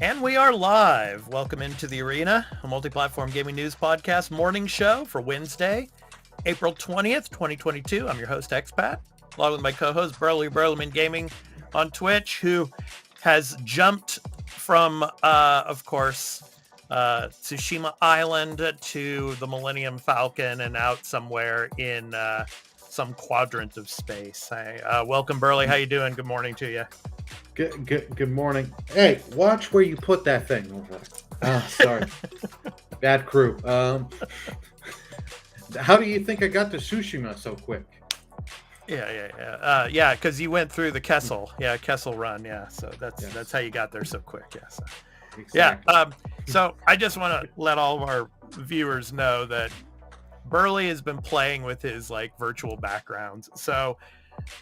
And we are live. Welcome into the arena, a multi-platform gaming news podcast morning show for Wednesday, April 20th, 2022. I'm your host, Expat, along with my co-host, Burleman Gaming on Twitch, who has jumped from, of course, Tsushima Island to the Millennium Falcon and out somewhere in some quadrant of space. Hi, welcome, Burley. How you doing? Good morning to you. Good morning. Hey, watch where you put that thing over. Sorry. Bad crew. How do you think I got to Tsushima so quick? Yeah, because you went through the Kessel. Yeah, Kessel run. Yeah, so that's how you got there so quick. Yeah, so. Exactly. Yeah. So I just want to let all of our viewers know that Burley has been playing with his virtual backgrounds. So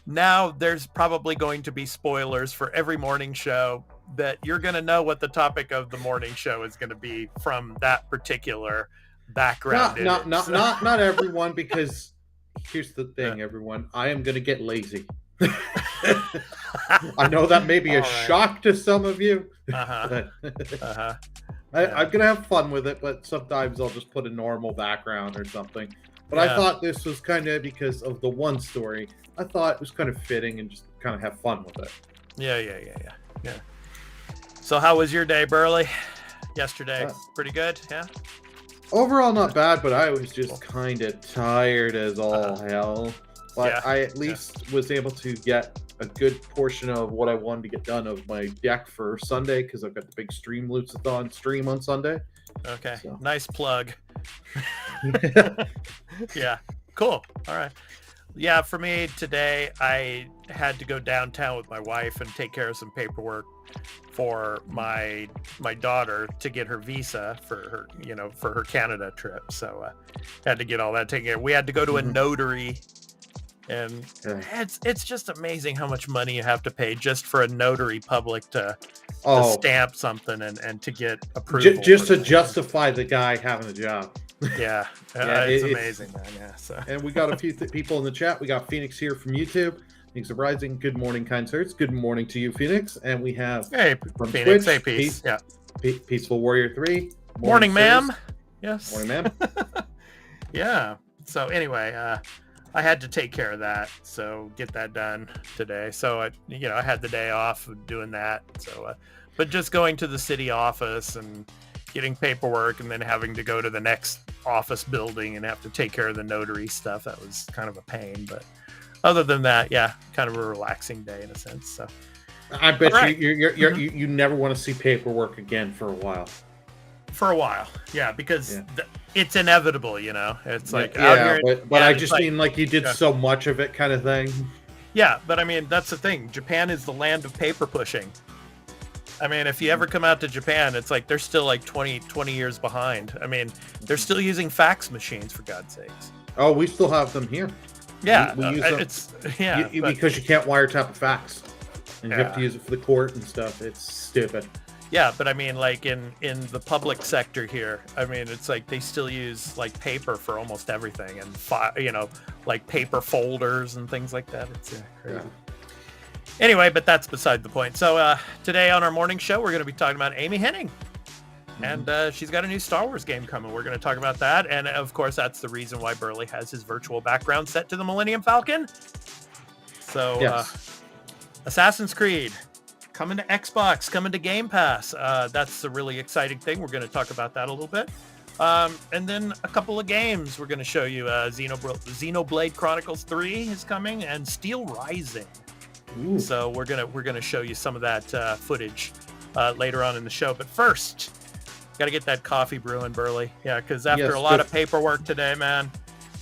now there's probably going to be spoilers for every morning show that you're going to know what the topic of the morning show is going to be from that particular background. Not everyone, because here's the thing, everyone. I am going to get lazy. I know that may be a shock to some of you. I'm going to have fun with it, but sometimes I'll just put a normal background or something. But I thought this was kind of, because of the one story, I thought it was kind of fitting and just kind of have fun with it. Yeah. So how was your day, Burley? Yesterday, pretty good, yeah? Overall, not bad, but I was just kind of tired as all hell. But I at least was able to get a good portion of what I wanted to get done of my deck for Sunday, because I've got the big stream Lucidon stream on Sunday. Okay, so. Nice plug. Yeah, cool. All right. Yeah, for me today, I had to go downtown with my wife and take care of some paperwork for my daughter to get her visa for her Canada trip. So had to get all that taken care of. We had to go to a notary, and it's just amazing how much money you have to pay just for a notary public to stamp something and to get approval. Just to justify the guy having a job. Yeah, it's amazing, man. Yeah. So. And we got a few people in the chat. We got Phoenix here from YouTube. Phoenix of Rising. Good morning, kind sirs. Good morning to you, Phoenix. And we have from Phoenix. Twitch, hey, peace. Yeah. Peaceful Warrior 3. Morning ma'am. Yes. Morning, ma'am. Yeah. So anyway, I had to take care of that. So get that done today. So I had the day off of doing that. So, but just going to the city office and getting paperwork and then having to go to the next office building and have to take care of the notary stuff. That was kind of a pain, but other than that, yeah, kind of a relaxing day in a sense. So I bet you never want to see paperwork again for a while. For a while, yeah, because it's inevitable, It's out here. But I just mean you did so much of it, kind of thing. Yeah, but I mean that's the thing. Japan is the land of paper pushing. I mean, if you ever come out to Japan, it's they're still 20 years behind. I mean, they're still using fax machines, for God's sakes. Oh, we still have them here. Yeah, we use them. Because you can't wiretap a fax, and you have to use it for the court and stuff. It's stupid. Yeah, but I mean, in the public sector here, I mean, it's they still use paper for almost everything, and paper folders and things like that. It's crazy. Yeah. Anyway, but that's beside the point. So today on our morning show, we're going to be talking about Amy Hennig. And she's got a new Star Wars game coming. We're going to talk about that. And of course, that's the reason why Burley has his virtual background set to the Millennium Falcon. So Assassin's Creed coming to Xbox, coming to Game Pass. That's the really exciting thing. We're going to talk about that a little bit. And then a couple of games we're going to show you. Xenoblade Chronicles 3 is coming, and Steel Rising. Ooh. So we're gonna show you some of that footage later on in the show. But first, got to get that coffee brewing, Burley. Yeah, because after a lot of paperwork today, man.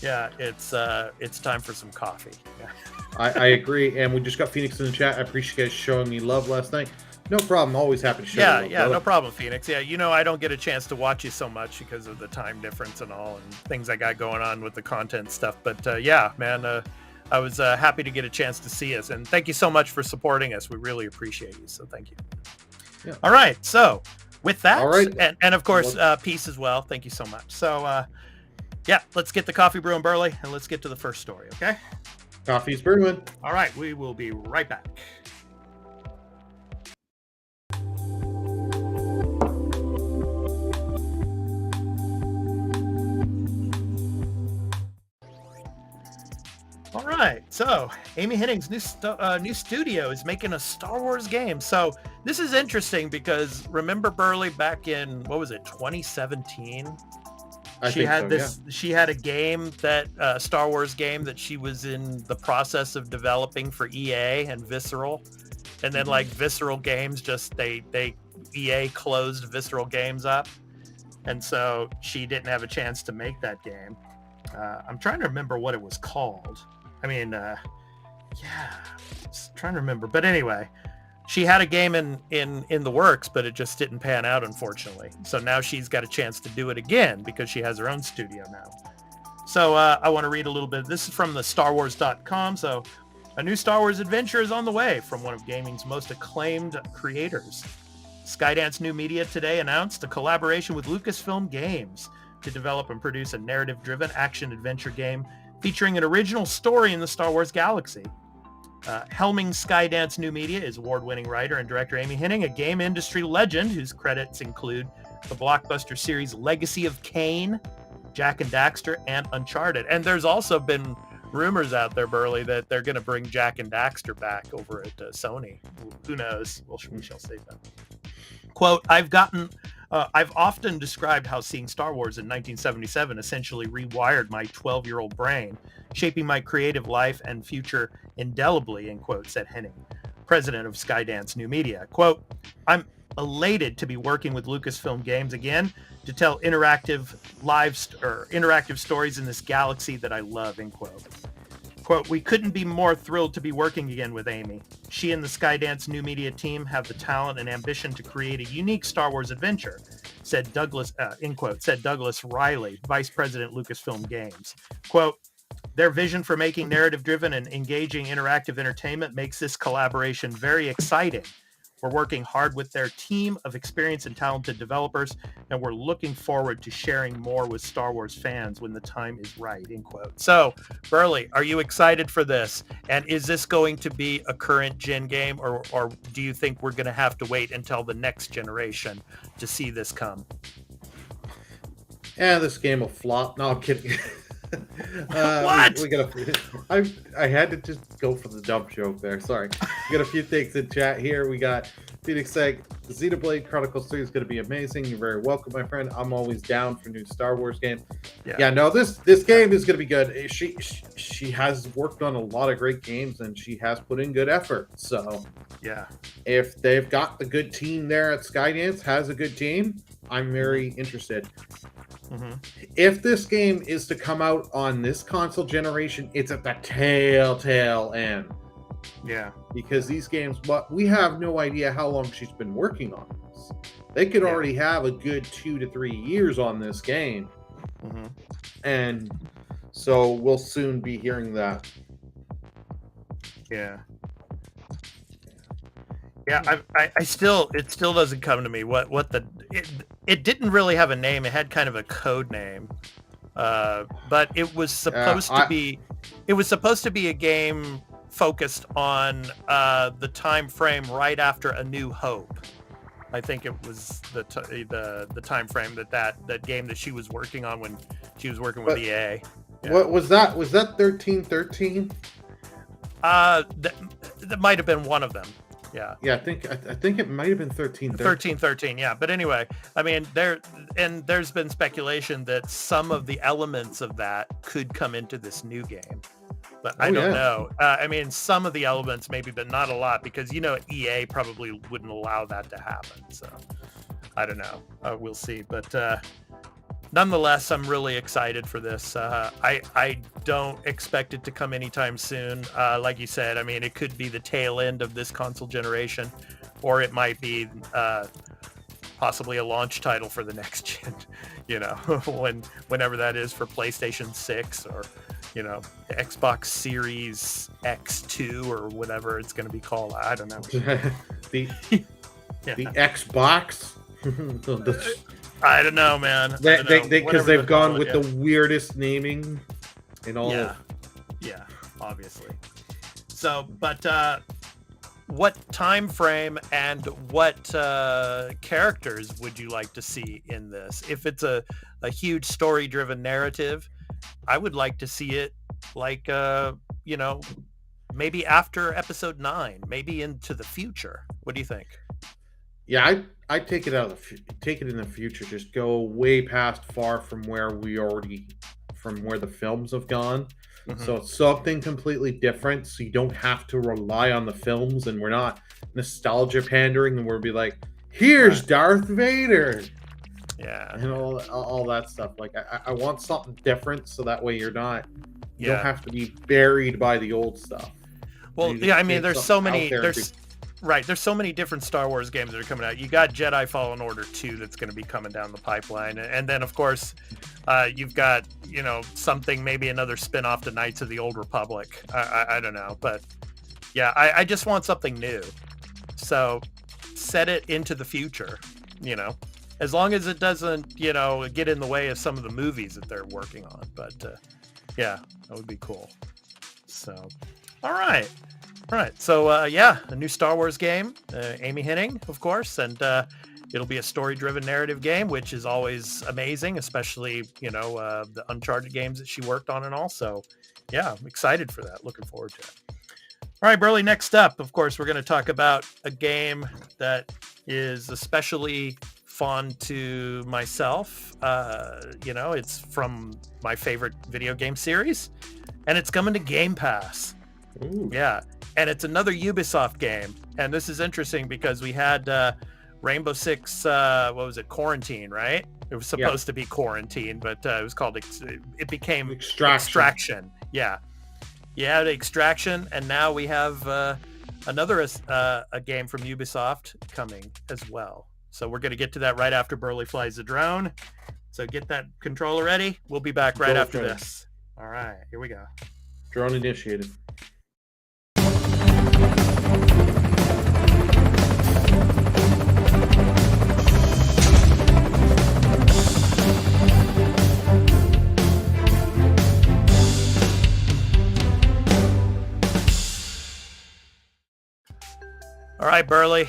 Yeah, it's time for some coffee. Yeah. I agree, and we just got Phoenix in the chat. I appreciate you guys showing me love last night. No problem. Always happy to show you love. Yeah, no problem, Phoenix. Yeah, I don't get a chance to watch you so much because of the time difference and all, and things I got going on with the content stuff. But yeah, man. I was happy to get a chance to see us, and thank you so much for supporting us. We really appreciate you, so thank you. Yeah. All right, so with that, and of course, peace as well. Thank you so much. So, yeah, let's get the coffee brewing, Burley, and let's get to the first story, okay? Coffee's brewing. All right, we will be right back. So Amy Hennig's new studio is making a Star Wars game. So this is interesting because remember Burley back in, what was it, 2017? She had a game that Star Wars game that she was in the process of developing for EA and Visceral, and then like Visceral Games just they EA closed Visceral Games up, and so she didn't have a chance to make that game. I'm trying to remember what it was called. I mean, just trying to remember. But anyway, she had a game in the works, but it just didn't pan out, unfortunately. So now she's got a chance to do it again because she has her own studio now. So I want to read a little bit. This is from the StarWars.com. So a new Star Wars adventure is on the way from one of gaming's most acclaimed creators. Skydance New Media today announced a collaboration with Lucasfilm Games to develop and produce a narrative-driven action-adventure game featuring an original story in the Star Wars galaxy. Helming Skydance New Media is award-winning writer and director Amy Hennig, a game industry legend whose credits include the blockbuster series Legacy of Kain, Jak and Daxter, and Uncharted. And there's also been rumors out there, Burley, that they're going to bring Jak and Daxter back over at Sony. Who knows? We shall see that. Quote, I've often described how seeing Star Wars in 1977 essentially rewired my 12-year-old brain, shaping my creative life and future indelibly, end quote, said Henning, president of Skydance New Media. Quote, I'm elated to be working with Lucasfilm Games again to tell interactive stories in this galaxy that I love, end quote. Quote, we couldn't be more thrilled to be working again with Amy. She and the Skydance New Media team have the talent and ambition to create a unique Star Wars adventure, said Douglas, end quote, said Douglas Riley, vice president, Lucasfilm Games. Quote, their vision for making narrative-driven and engaging interactive entertainment makes this collaboration very exciting. We're working hard with their team of experienced and talented developers, and we're looking forward to sharing more with Star Wars fans when the time is right, end quote. So, Burley, are you excited for this? And is this going to be a current gen game, or do you think we're going to have to wait until the next generation to see this come? Yeah, this game will flop. No, I'm kidding. What? I had to just go for the dump joke there. Sorry. We got a few things in chat here. We got Phoenix saying the Xenoblade Chronicles 3 is going to be amazing. You're very welcome, my friend. I'm always down for new Star Wars game. Yeah, no, this game is going to be good. She has worked on a lot of great games and she has put in good effort. So yeah, if they've got the good team there at Skydance, has a good team, I'm very interested. Mm-hmm. If this game is to come out on this console generation, it's at the tail end. Yeah. Because these games, but we have no idea how long she's been working on this. They could already have a good 2 to 3 years on this game. Mm-hmm. And so we'll soon be hearing that. Yeah. Yeah, it still doesn't come to me it didn't really have a name. It had kind of a code name, but it was supposed to be a game focused on the time frame right after A New Hope. I think it was the time frame that game that she was working on when she was working with EA. Yeah. What was that? Was that 1313? That might have been one of them. Yeah. Yeah, I think it might have been 1313. Yeah. But anyway, I mean, there's been speculation that some of the elements of that could come into this new game. But I don't know. I mean, some of the elements maybe, but not a lot, because EA probably wouldn't allow that to happen. So I don't know. We'll see. But nonetheless, I'm really excited for this. I don't expect it to come anytime soon. Like you said, I mean, it could be the tail end of this console generation, or it might be possibly a launch title for the next gen, whenever that is for PlayStation 6 or, Xbox Series X2 or whatever it's going to be called. I don't know. the Xbox? I don't know, man. Because they've gone with the weirdest naming in all. Yeah, obviously. So, but what time frame and what characters would you like to see in this? If it's a huge story-driven narrative, I would like to see it like maybe after episode 9, maybe into the future. What do you think? Yeah, I take it take it in the future. Just go way past far from where the films have gone. Mm-hmm. So it's something completely different. So you don't have to rely on the films, and we're not nostalgia pandering, and we'll be like, here's Darth Vader. Yeah. And all that stuff. Like I want something different, so that way you don't have to be buried by the old stuff. Well, yeah, I mean, there's so many there's so many different Star Wars games that are coming out. You got Jedi Fallen Order 2 that's going to be coming down the pipeline, and then of course you've got, you know, something, maybe another spin-off to Knights of the Old Republic. I don't know, but yeah, I just want something new. So set it into the future, you know, as long as it doesn't, you know, get in the way of some of the movies that they're working on. But yeah, that would be cool. So, all right. So yeah, a new Star Wars game, Amy Hennig, of course, and it'll be a story-driven narrative game, which is always amazing, especially, you know, the Uncharted games that she worked on and all. So yeah, I'm excited for that. Looking forward to it. All right, Burley, next up, of course, we're going to talk about a game that is especially fond to myself. You know, it's from my favorite video game series, and it's coming to Game Pass. Ooh. Yeah, and it's another Ubisoft game, and this is interesting because we had Rainbow Six, what was it, Quarantine, right? It was supposed to be Quarantine, but it was called, it became Extraction. Yeah. Yeah, the Extraction, and now we have another a game from Ubisoft coming as well. So we're going to get to that right after Burley flies the drone. So get that controller ready. We'll be back right after this. All right, here we go. Drone initiated. All right, Burley.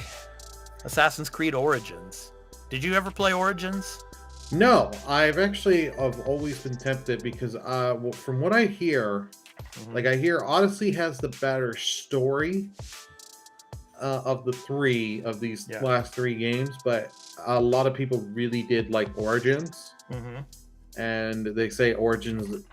Assassin's Creed Origins. Did you ever play Origins? No, I've always been tempted because from what I hear, like I hear Odyssey has the better story of the three of these last three games, but a lot of people really did like Origins, and they say Origins.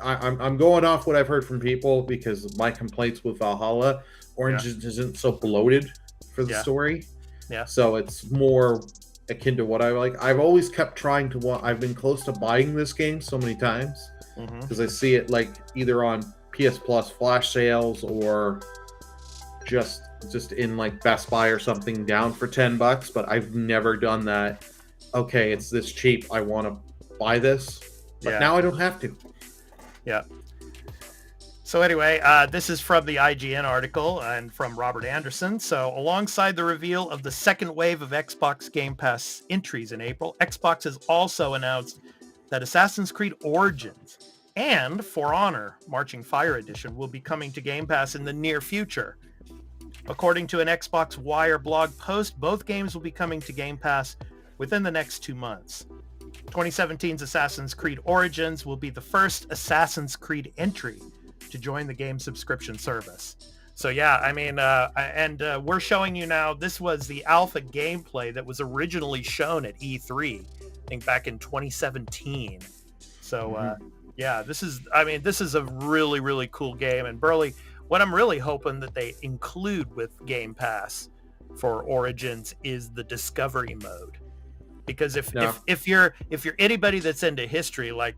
I'm going off what I've heard from people because my complaints with Valhalla, Origins isn't so bloated for the story. Yeah. So it's more akin to what I like. I've always kept trying to I've been close to buying this game so many times because I see it like either on PS Plus flash sales or just in like Best Buy or something down for $10, but I've never done that. Okay, it's this cheap, I want to buy this, but now I don't have to. Yeah. So anyway, this is from the IGN article and from Robert Anderson. So alongside the reveal of the second wave of Xbox Game Pass entries in April, Xbox has also announced that Assassin's Creed Origins and For Honor Marching Fire Edition will be coming to Game Pass in the near future. According to an Xbox Wire blog post, both games will be coming to Game Pass within the next 2 months. 2017's Assassin's Creed Origins will be the first Assassin's Creed entry to join the game subscription service. So yeah, I mean, we're showing you now, this was the alpha gameplay that was originally shown at E3, I think back in 2017. So yeah, this is a really, really cool game. And Burley, what I'm really hoping that they include with Game Pass for Origins is the discovery mode. Because if you're anybody that's into history, like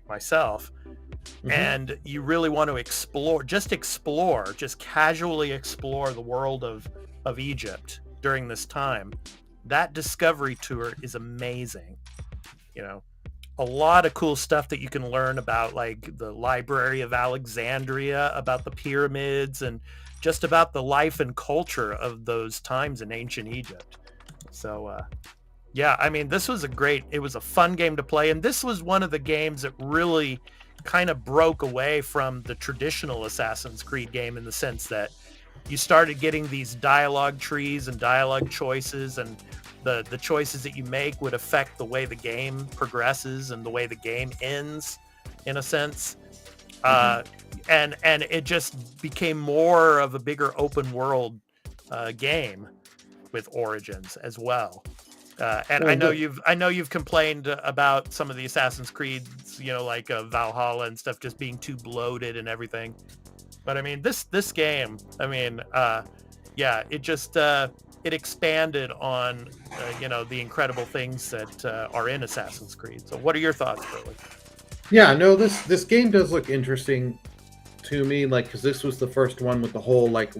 myself, and you really want to explore, just casually explore the world of Egypt during this time, that discovery tour is amazing. You know, a lot of cool stuff that you can learn about, like the Library of Alexandria, about the pyramids, and just about the life and culture of those times in ancient Egypt. So yeah, I mean, it was a fun game to play, and this was one of the games that really kind of broke away from the traditional Assassin's Creed game, in the sense that you started getting these dialogue trees and dialogue choices, and the choices that you make would affect the way the game progresses and the way the game ends, in a sense. and it just became more of a bigger open world game with Origins as well. And I know you've complained about some of the Assassin's Creeds, like Valhalla and stuff, just being too bloated and everything. But I mean, this game, I mean, it just it expanded on the incredible things that are in Assassin's Creed. So, what are your thoughts, Burley? Yeah, no, this game does look interesting to me, like, because this was the first one with the whole like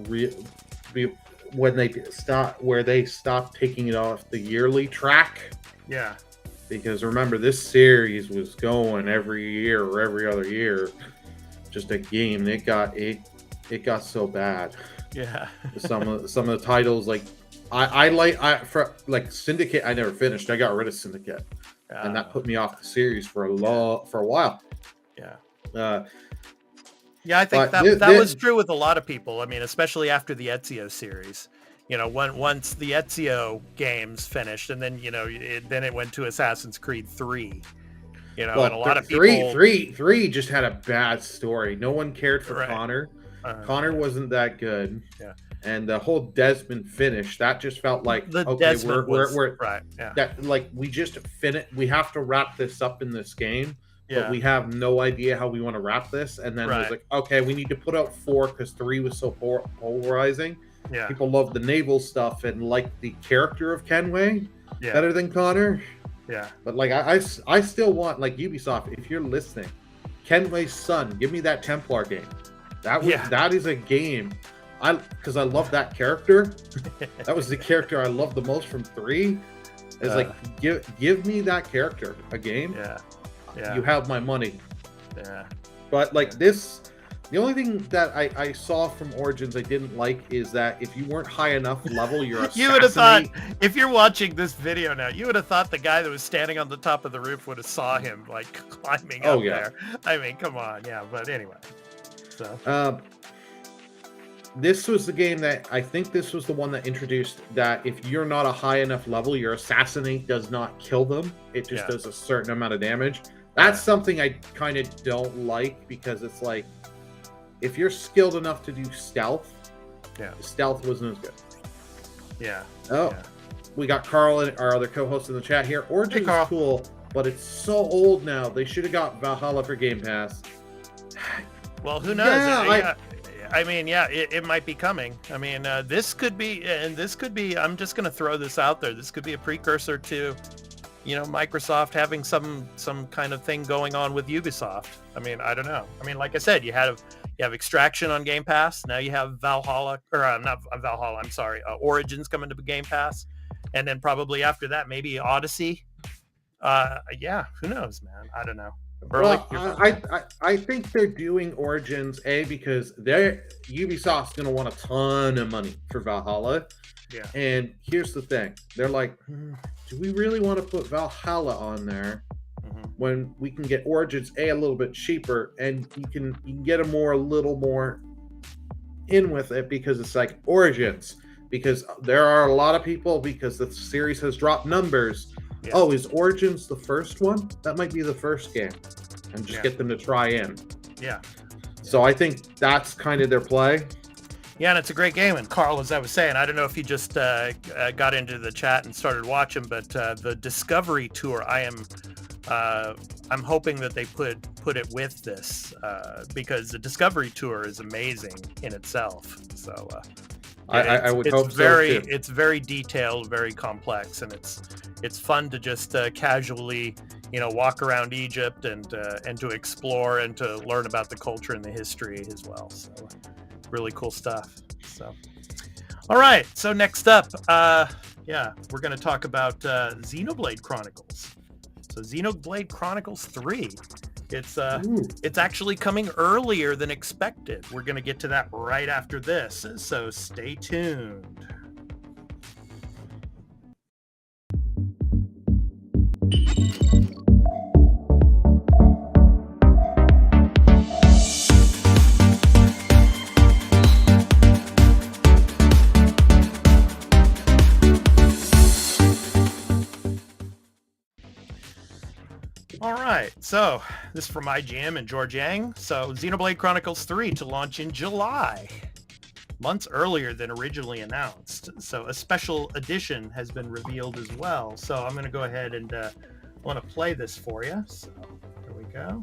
when they stopped taking it off the yearly track. Yeah. Because remember, this series was going every year or every other year, just a game. It got so bad. Yeah. some of the titles, like like Syndicate, I never finished. I got rid of Syndicate, and that put me off the series for a while. Yeah. I think that was true with a lot of people. I mean, especially after the Ezio series. Once the Ezio games finished, and then then it went to Assassin's Creed 3. And a lot of people. Three just had a bad story. No one cared for Connor. Connor wasn't that good. Yeah. And the whole Desmond finish, that just felt like we're right. Yeah. That like we just we have to wrap this up in this game. Yeah. But we have no idea how we want to wrap this. And then it was like, okay, we need to put out 4 because 3 was so polarizing. Yeah. People love the naval stuff and like the character of Kenway better than Connor. Yeah. But like I still want, like, Ubisoft, if you're listening, Kenway's son, give me that Templar game. That is a game. Because I love that character. That was the character I loved the most from 3. It's like give me that character a game. Yeah. You have my money. Yeah. But like this, the only thing that I saw from Origins I didn't like is that if you weren't high enough level, you're you would have thought, if you're watching this video now, you would have thought the guy that was standing on the top of the roof would have saw him like climbing up there. I mean, come on, but anyway. So this was the game that I think this was the one that introduced that if you're not a high enough level, your assassinate does not kill them. It just does a certain amount of damage. That's something I kind of don't like, because it's like, if you're skilled enough to do stealth, stealth wasn't as good. Yeah. Oh, we got Carl, our other co-host in the chat here. Origins is cool, but it's so old now. They should have got Valhalla for Game Pass. Well, who knows? I mean, it might be coming. I mean, this could be, I'm just going to throw this out there. This could be a precursor to, Microsoft having some kind of thing going on with Ubisoft. I mean, I don't know. I mean, like I said, you have Extraction on Game Pass. Now you have Valhalla, or not Valhalla, I'm sorry, Origins coming to Game Pass. And then probably after that, maybe Odyssey. Who knows, man? I don't know. Well, I think they're doing Origins because Ubisoft's going to want a ton of money for Valhalla. Yeah. And here's the thing: they're like, do we really want to put Valhalla on there when we can get Origins a little bit cheaper, and you can get a little more in with it, because it's like Origins, because there are a lot of people, because the series has dropped numbers. Yeah. Oh, is Origins the first one? That might be the first game. And just get them to try in. Yeah. So I think that's kind of their play. Yeah, and it's a great game. And Carl, as I was saying, I don't know if you just got into the chat and started watching, but the Discovery Tour, I'm hoping that they put it with this, because the Discovery Tour is amazing in itself. So I would hope so too. It's very detailed, very complex, and it's fun to just casually, walk around Egypt and to explore and to learn about the culture and the history as well. So really cool stuff. So, all right. So next up, we're going to talk about Xenoblade Chronicles. So Xenoblade Chronicles 3. It's actually coming earlier than expected. We're going to get to that right after this. So stay tuned. All right, So, this is from IGM and George Yang. So, Xenoblade Chronicles 3 to launch in July, months earlier than originally announced. So, a special edition has been revealed as well. So, I'm going to go ahead and want to play this for you. So, here we go.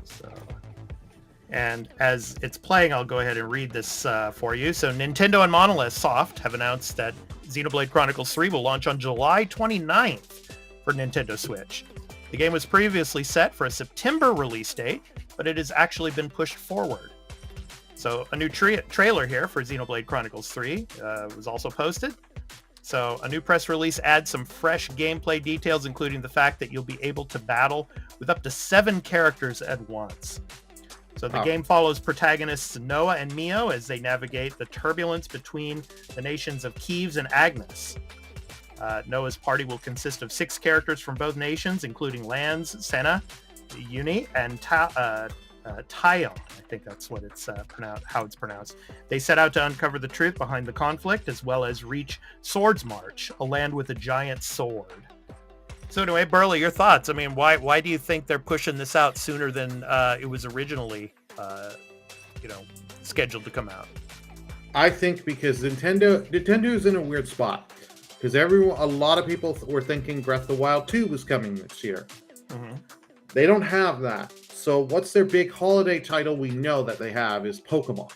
So, and as it's playing, I'll go ahead and read this for you. So, Nintendo and Monolith Soft have announced that Xenoblade Chronicles 3 will launch on July 29th for Nintendo Switch. The game was previously set for a September release date, but it has actually been pushed forward. So a new trailer here for Xenoblade Chronicles 3 was also posted. So a new press release adds some fresh gameplay details, including the fact that you'll be able to battle with up to 7 characters at once. So the game follows protagonists Noah and Mio as they navigate the turbulence between the nations of Kiev and Agnes. Noah's party will consist of 6 characters from both nations, including Lance, Senna, Uni, and Tyon. I think that's what it's how it's pronounced. They set out to uncover the truth behind the conflict, as well as reach Swords March, a land with a giant sword. So anyway, Burley, your thoughts? I mean, why do you think they're pushing this out sooner than it was originally, scheduled to come out? I think because Nintendo's in a weird spot. Because a lot of people were thinking Breath of the Wild 2 was coming this year. Mm-hmm. They don't have that. So what's their big holiday title we know that they have is Pokemon.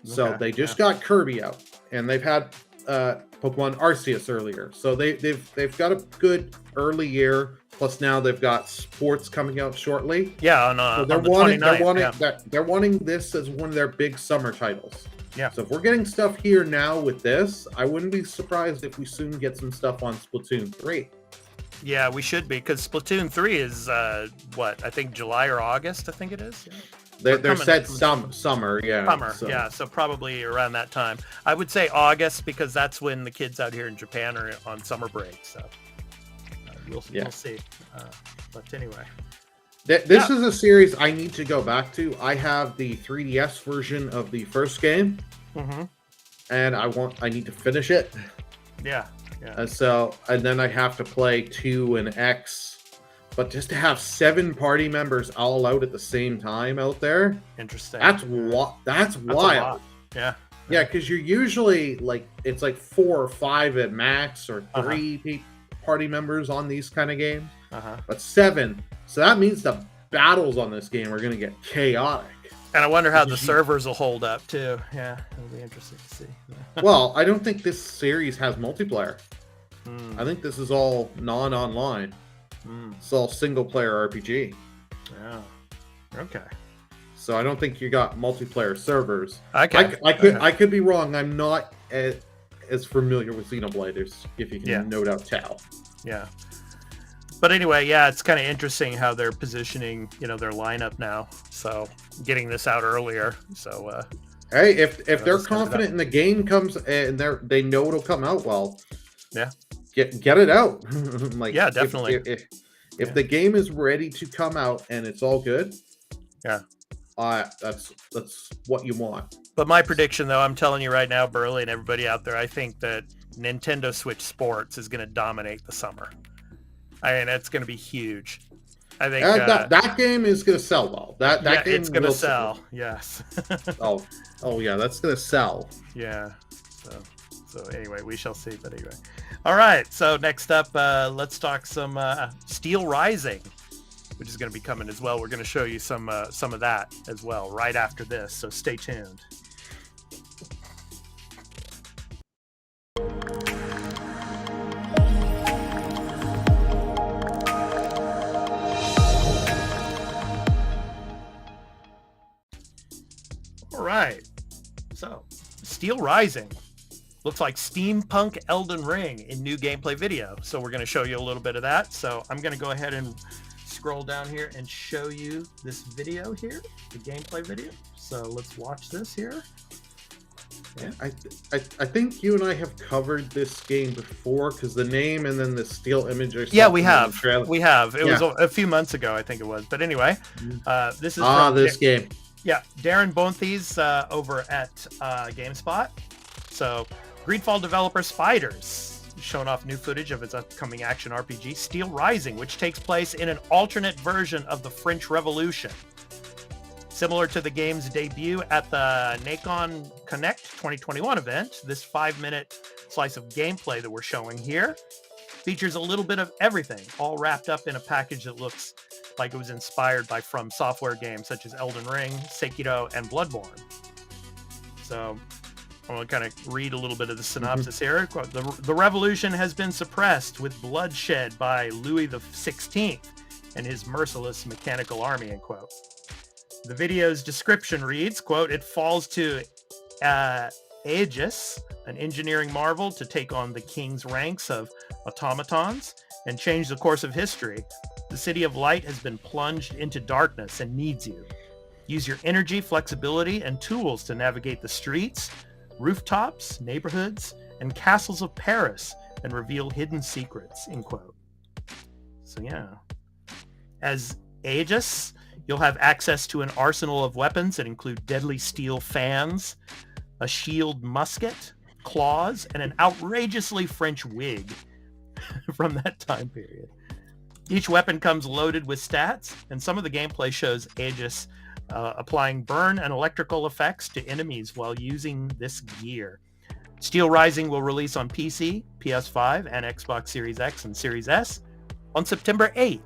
So they just got Kirby out. And they've had Pokemon Arceus earlier. So they've got a good early year. Plus now they've got sports coming out shortly. Yeah, so they're wanting this as one of their big summer titles. Yeah. So if we're getting stuff here now with this, I wouldn't be surprised if we soon get some stuff on Splatoon 3. Yeah, we should be, because Splatoon 3 is, I think July or August, I think it is. Yeah. They're set summer, yeah. Summer, yeah, so probably around that time. I would say August, because that's when the kids out here in Japan are on summer break, so we'll see. But anyway. This is a series I need to go back to. I have the 3DS version of the first game, and I need to finish it. Yeah. And then I have to play 2 and X, but just to have 7 party members all out at the same time out there. Interesting. That's wild. Yeah. Yeah, because you're usually it's 4 or 5 at max, or 3 party members on these kind of games. But 7. So that means the battles on this game are going to get chaotic. And I wonder how the servers will hold up, too. Yeah, it'll be interesting to see. Well, I don't think this series has multiplayer. I think this is all non-online. It's all single-player RPG. Yeah. Okay. So I don't think you got multiplayer servers. Okay. I could be wrong. I'm not as familiar with Xenoblade, if you can no doubt tell. Yeah. But anyway, yeah, it's kind of interesting how they're positioning, their lineup now. So getting this out earlier. So hey, if they're confident in the game comes and they know it'll come out well, get it out. Definitely. If the game is ready to come out and it's all good, that's what you want. But my prediction, though, I'm telling you right now, Burley and everybody out there, I think that Nintendo Switch Sports is going to dominate the summer. I mean, it's going to be huge. I think that game is going to sell well. That game it's going to sell. Yes. oh yeah, that's going to sell. Yeah. So anyway, we shall see. But anyway, all right. So next up, let's talk some Steel Rising, which is going to be coming as well. We're going to show you some of that as well right after this. So stay tuned. All right, so Steel Rising looks like steampunk Elden Ring in new gameplay video. So we're going to show you a little bit of that. So I'm going to go ahead and scroll down here and show you this video here, the gameplay video. So let's watch this here. Yeah. I think you and I have covered this game before, because the name and then the steel image are we have. It was a few months ago, I think it was. But anyway, this is this game. Yeah, Darren Bonthes over at GameSpot. So, Greedfall developer Spiders showing off new footage of its upcoming action RPG, Steel Rising, which takes place in an alternate version of the French Revolution. Similar to the game's debut at the Nacon Connect 2021 event, this 5-minute slice of gameplay that we're showing here features a little bit of everything, all wrapped up in a package that looks like it was inspired by From Software games such as Elden Ring, Sekiro, and Bloodborne. So I'm going to kind of read a little bit of the synopsis here. Quote, the revolution has been suppressed with bloodshed by Louis XVI and his merciless mechanical army, end quote. The video's description reads, quote, it falls to Aegis, an engineering marvel, to take on the king's ranks of automatons and change the course of history. The City of Light has been plunged into darkness and needs you. Use your energy, flexibility, and tools to navigate the streets, rooftops, neighborhoods, and castles of Paris and reveal hidden secrets, end quote. So yeah. As Aegis, you'll have access to an arsenal of weapons that include deadly steel fans, a shield musket, claws, and an outrageously French wig from that time period. Each weapon comes loaded with stats, and some of the gameplay shows Aegis applying burn and electrical effects to enemies while using this gear. Steel Rising will release on PC, PS5, and Xbox Series X and Series S on September 8th.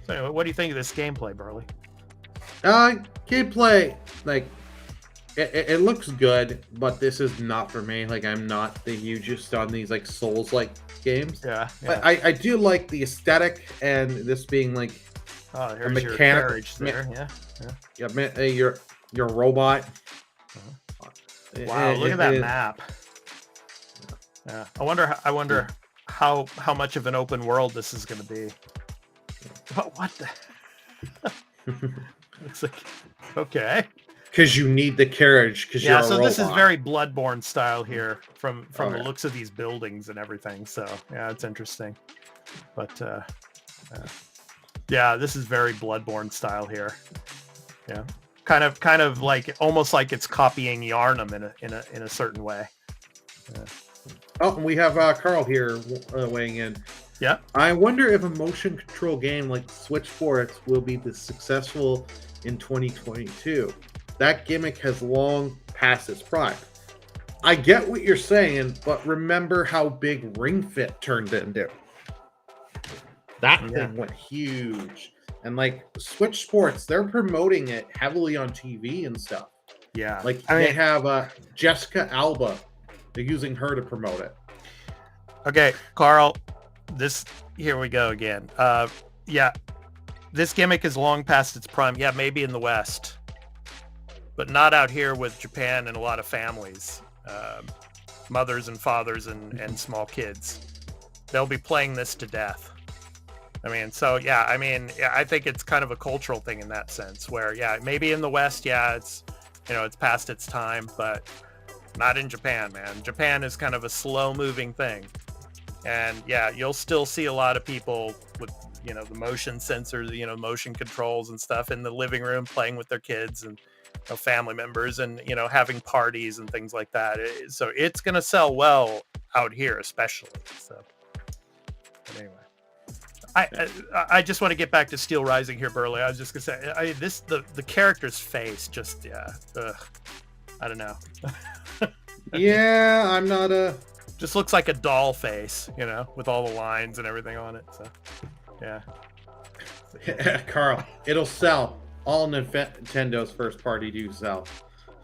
So anyway, what do you think of this gameplay, Burley? Gameplay, like, it looks good, but this is not for me. Like, I'm not the hugest on these, like, Souls-like games. Yeah. But I do like the aesthetic, and this being, like, a mechanical... your carriage there, yeah, your robot. Wow, look at that map. Yeah, I wonder how much of an open world this is going to be. What the? It's like, okay. Because you need the carriage. Because you're a robot. This is very Bloodborne style here from the looks of these buildings and everything. So yeah, it's interesting. But yeah, this is very Bloodborne style here. Yeah, kind of like almost like it's copying Yarnum in a certain way. Yeah. Oh, and we have Carl here weighing in. Yeah. I wonder if a motion control game like Switch Sports will be successful in 2022. That gimmick has long passed its prime. I get what you're saying, but remember how big Ring Fit turned into. That thing went huge. And like Switch Sports, they're promoting it heavily on TV and stuff. Yeah. Like they have Jessica Alba. They're using her to promote it. Okay, Carl. Here we go again. Yeah, this gimmick is long past its prime. Yeah, maybe in the West, but not out here with Japan and a lot of families, mothers and fathers and small kids. They'll be playing this to death. I mean, so yeah, I think it's kind of a cultural thing in that sense where, yeah, maybe in the West, yeah, it's past its time, but not in Japan, man. Japan is kind of a slow moving thing. And yeah, you'll still see a lot of people with, the motion sensors, motion controls and stuff in the living room playing with their kids and family members and, having parties and things like that. So it's going to sell well out here, especially. So but anyway, I just want to get back to Steel Rising here, Burley. I was just going to say, the character's face just, I don't know. Yeah, I'm not a... Just looks like a doll face, with all the lines and everything on it. So, yeah. Carl, it'll sell. All Nintendo's first party do sell.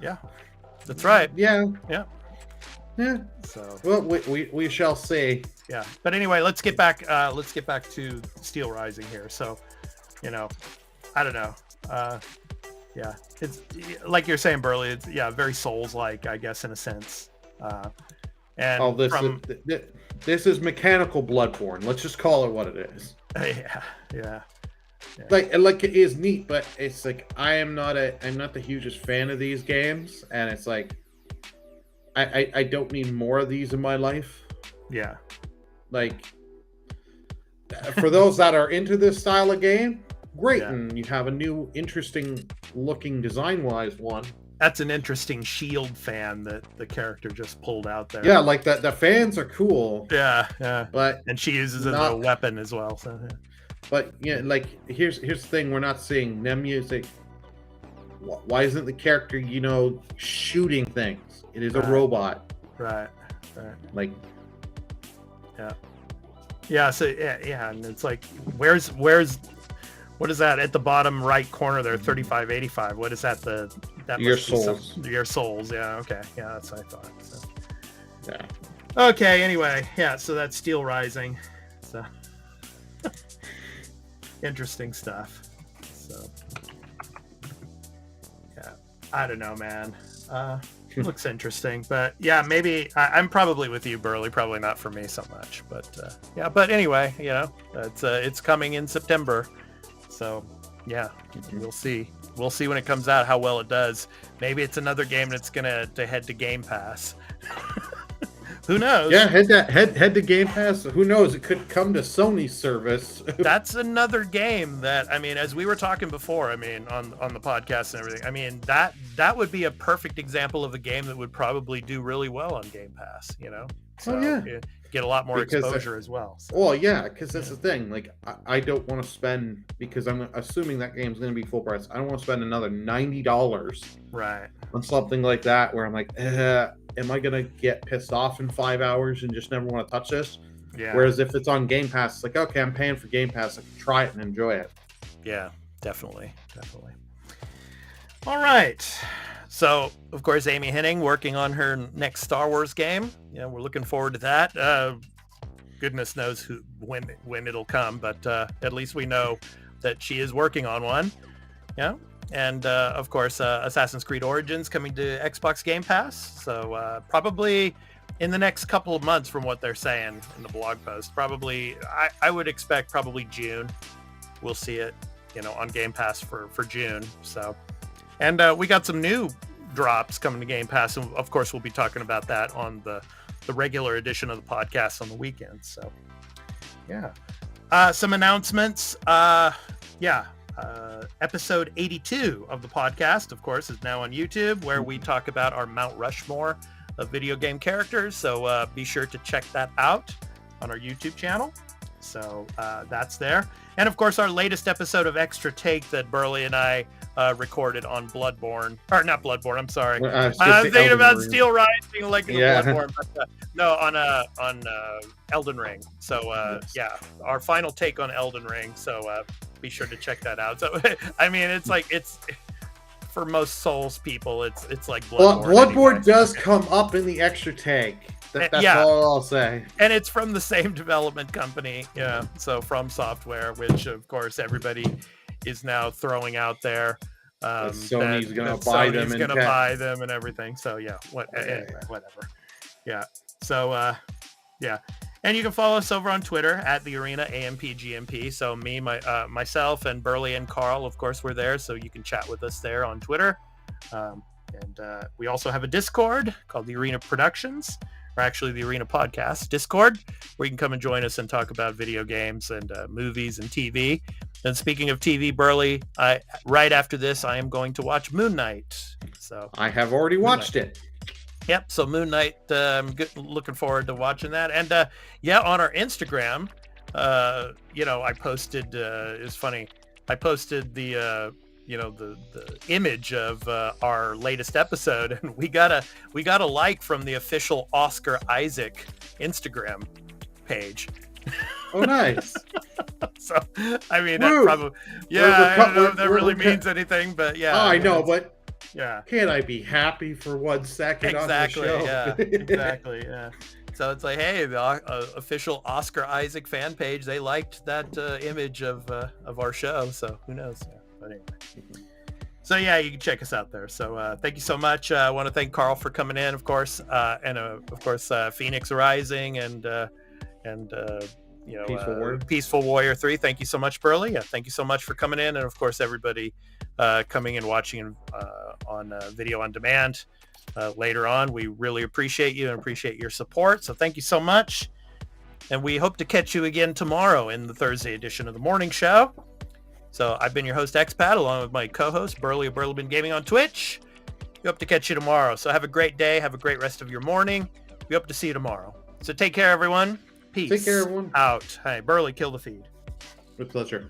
Yeah, that's right. Yeah. Yeah. So, well, we shall see. Yeah, but anyway, let's get back to Steel Rising here. So, I don't know. Yeah, it's like you're saying, Burley. It's very Souls-like, I guess, in a sense. And this is mechanical Bloodborne. Let's just call it what it is. Yeah. Like it is neat, but it's like I'm not the hugest fan of these games, and it's like I don't need more of these in my life. Yeah. Like for those that are into this style of game, great, and you have a new interesting looking design-wise one. That's an interesting shield fan that the character just pulled out there. Yeah, like the fans are cool. Yeah. But and she uses it as a weapon as well. So. Yeah. But yeah, like here's the thing: we're not seeing them using. Why isn't the character, shooting things? It is a robot. Right. Like. Yeah. So yeah, and it's like, where's what is that at the bottom right corner there? 3585. What is that? That your souls. Your souls. Yeah. Okay. Yeah, that's what I thought. So. Yeah. Okay. Anyway, yeah. So that's Steel Rising. So interesting stuff. So yeah, I don't know, man. Looks interesting, but yeah, maybe I'm probably with you, Burley. Probably not for me so much, but yeah. But anyway, it's coming in September, so yeah, we'll see. We'll see when it comes out how well it does. Maybe it's another game that's gonna head to Game Pass. Who knows? Yeah, head to Game Pass. Who knows? It could come to Sony's service. That's another game that, I mean, as we were talking before, I mean, on the podcast and everything, I mean, that would be a perfect example of a game that would probably do really well on Game Pass, So, get a lot more exposure as well. So. Well, yeah, because that's the thing. Like, I don't want to spend, because I'm assuming that game's going to be full price. I don't want to spend another $90 right on something like that where I'm like, am I going to get pissed off in 5 hours and just never want to touch this? Yeah. Whereas if it's on Game Pass, it's like, okay, I'm paying for Game Pass. I can try it and enjoy it. Yeah, definitely. All right. So, of course, Amy Hennig working on her next Star Wars game. Yeah, we're looking forward to that. Goodness knows when it'll come, but at least we know that she is working on one. Yeah. And of course, Assassin's Creed Origins coming to Xbox Game Pass. So probably in the next couple of months, from what they're saying in the blog post, probably I would expect probably June. We'll see it, on Game Pass for June. So, and we got some new drops coming to Game Pass, and of course, we'll be talking about that on the regular edition of the podcast on the weekend. So, yeah, some announcements. Episode 82 of the podcast, of course, is now on YouTube, where we talk about our Mount Rushmore of video game characters. So be sure to check that out on our YouTube channel. So that's there. And of course, our latest episode of Extra Take that Burley and I recorded on Bloodborne, or not Bloodborne, I'm sorry. I was thinking about Steel Rising, like Bloodborne, but no, on Elden Ring. So yeah, our final take on Elden Ring. So be sure to check that out. So I mean, it's like, it's for most Souls people, it's like Bloodborne. Well, Bloodborne does come up in the Extra Take. That's all I'll say. And it's from the same development company, so From Software, which of course everybody is now throwing out there. Sony's going to buy them. Sony's going to buy them and everything. So yeah, anyway, whatever. Yeah. So yeah. And you can follow us over on Twitter at the Arena AMPGMP. So me, myself, and Burley and Carl, of course, we're there. So you can chat with us there on Twitter. And we also have a Discord called the Arena Productions, or actually the Arena Podcast Discord, where you can come and join us and talk about video games and movies and TV. And speaking of TV, Burley, right after this, I am going to watch Moon Knight. So I have already watched it. Yep. So Moon Knight, I'm looking forward to watching that. And on our Instagram, I posted. It's funny. I posted the image of our latest episode, and we got a like from the official Oscar Isaac Instagram page. Oh, nice. So I mean, that probably, I don't know if that really means anything, but yeah. Oh, I know, but yeah, can't I be happy for 1 second on the show? Yeah, exactly. Yeah. So it's like, hey, the official Oscar Isaac fan page, they liked that image of our show. So who knows? Yeah. But anyway. So yeah, you can check us out there. So thank you so much. I want to thank Carl for coming in, of course, and of course Phoenix Rising and Peaceful Warrior 3. Thank you so much, Burley. Yeah, thank you so much for coming in, and of course everybody coming and watching on video on demand later on. We really appreciate you and appreciate your support. So thank you so much, and we hope to catch you again tomorrow in the Thursday edition of the morning show. So I've been your host, Expat, along with my co-host, Burley of Burleybin Gaming on Twitch. We hope to catch you tomorrow. So have a great day. Have a great rest of your morning. We hope to see you tomorrow. So take care, everyone. Peace. Take care, everyone. Out. Hey, Burley, kill the feed. With pleasure.